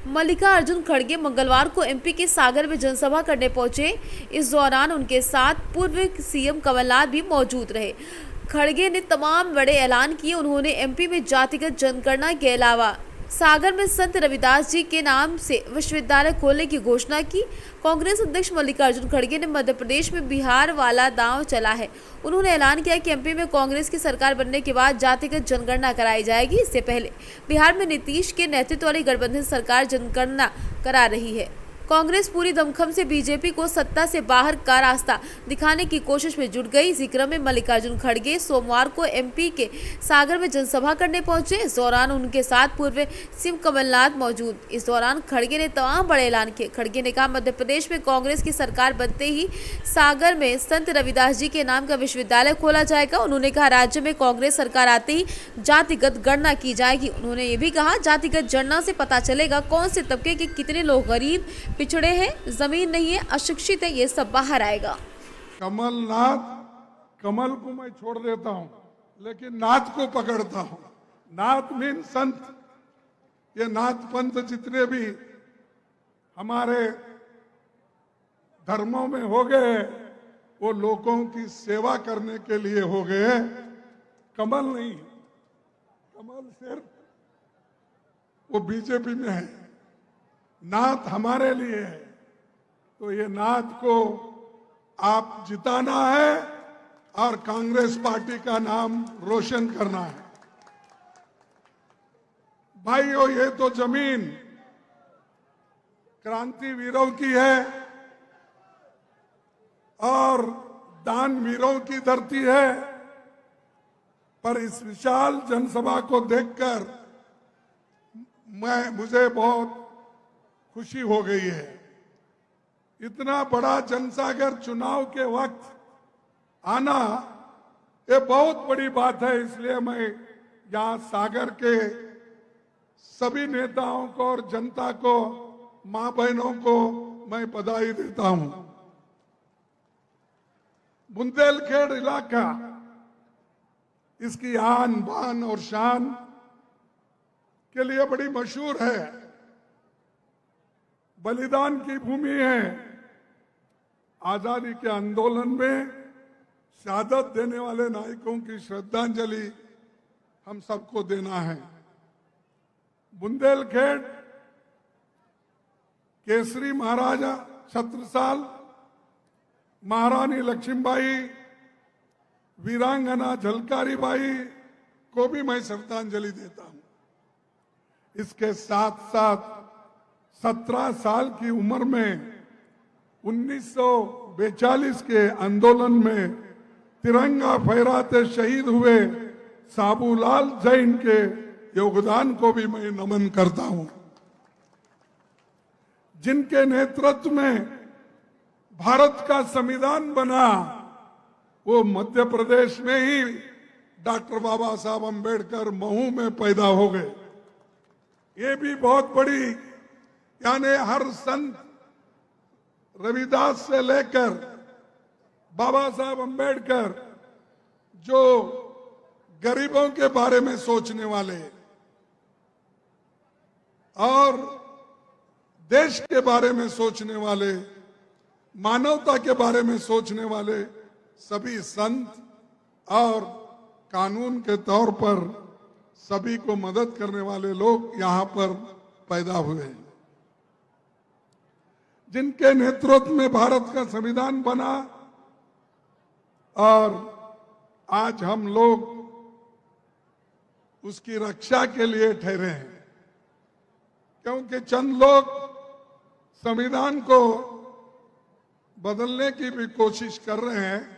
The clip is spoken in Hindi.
मल्लिकार्जुन खड़गे मंगलवार को एमपी के सागर में जनसभा करने पहुंचे। इस दौरान उनके साथ पूर्व सीएम कमलनाथ भी मौजूद रहे। खड़गे ने तमाम बड़े ऐलान किए। उन्होंने एमपी में जातिगत जनगणना के अलावा सागर में संत रविदास जी के नाम से विश्वविद्यालय खोलने की घोषणा की। कांग्रेस अध्यक्ष मल्लिकार्जुन खड़गे ने मध्य प्रदेश में बिहार वाला दांव चला है। उन्होंने ऐलान किया कि एमपी में कांग्रेस की सरकार बनने के बाद जातिगत जनगणना कराई जाएगी। इससे पहले बिहार में नीतीश के नेतृत्व वाली गठबंधन सरकार जनगणना करा रही है। कांग्रेस पूरी दमखम से बीजेपी को सत्ता से बाहर का रास्ता दिखाने की कोशिश में जुट गई। इसी क्रम में मल्लिकार्जुन खड़गे सोमवार को एमपी के सागर में जनसभा करने पहुंचे। इस दौरान उनके साथ पूर्व सीएम कमलनाथ मौजूद। इस दौरान खड़गे ने तमाम बड़े ऐलान किए। खड़गे ने कहा, मध्य प्रदेश में कांग्रेस की सरकार बनते ही सागर में संत रविदास जी के नाम का विश्वविद्यालय खोला जाएगा। उन्होंने कहा, राज्य में कांग्रेस सरकार आते ही जातिगत गणना की जाएगी। उन्होंने ये भी कहा, जातिगत गणना से पता चलेगा कौन से तबके के कितने लोग गरीब, पिछड़े हैं, जमीन नहीं है, अशिक्षित है, ये सब बाहर आएगा। कमलनाथ, कमल को मैं छोड़ देता हूं, लेकिन नाथ को पकड़ता हूं। नाथ मीन संत। ये नाथ पंथ जितने भी हमारे धर्मों में हो गए, वो लोगों की सेवा करने के लिए हो गए। कमल नहीं, कमल सिर्फ वो बीजेपी में है। नाथ हमारे लिए है। तो ये नाथ को आप जिताना है और कांग्रेस पार्टी का नाम रोशन करना है। भाइयों, ये तो जमीन क्रांतिवीरों की है और दानवीरों की धरती है। पर इस विशाल जनसभा को देखकर मुझे बहुत खुशी हो गई है। इतना बड़ा जनसागर चुनाव के वक्त आना ये बहुत बड़ी बात है। इसलिए मैं यहाँ सागर के सभी नेताओं को और जनता को, मां बहनों को मैं बधाई देता हूं। बुंदेलखंड इलाका इसकी आन बान और शान के लिए बड़ी मशहूर है। बलिदान की भूमि है। आजादी के आंदोलन में शहादत देने वाले नायकों की श्रद्धांजलि हम सबको देना है। बुंदेलखंड केसरी महाराजा छत्रसाल, महारानी लक्ष्मीबाई, वीरांगना झलकारी बाई को भी मैं श्रद्धांजलि देता हूं। इसके साथ साथ 17 साल की उम्र में 1942 के आंदोलन में तिरंगा फहराते शहीद हुए साबूलाल जैन के योगदान को भी मैं नमन करता हूं, जिनके नेतृत्व में भारत का संविधान बना। वो मध्य प्रदेश में ही डॉक्टर बाबा साहब अम्बेडकर महू में पैदा हो गए। ये भी बहुत बड़ी, यानी हर संत रविदास से लेकर बाबा साहब अम्बेडकर, जो गरीबों के बारे में सोचने वाले और देश के बारे में सोचने वाले, मानवता के बारे में सोचने वाले सभी संत और कानून के तौर पर सभी को मदद करने वाले लोग यहाँ पर पैदा हुए हैं, जिनके नेतृत्व में भारत का संविधान बना। और आज हम लोग उसकी रक्षा के लिए ठहरे हैं, क्योंकि चंद लोग संविधान को बदलने की भी कोशिश कर रहे हैं।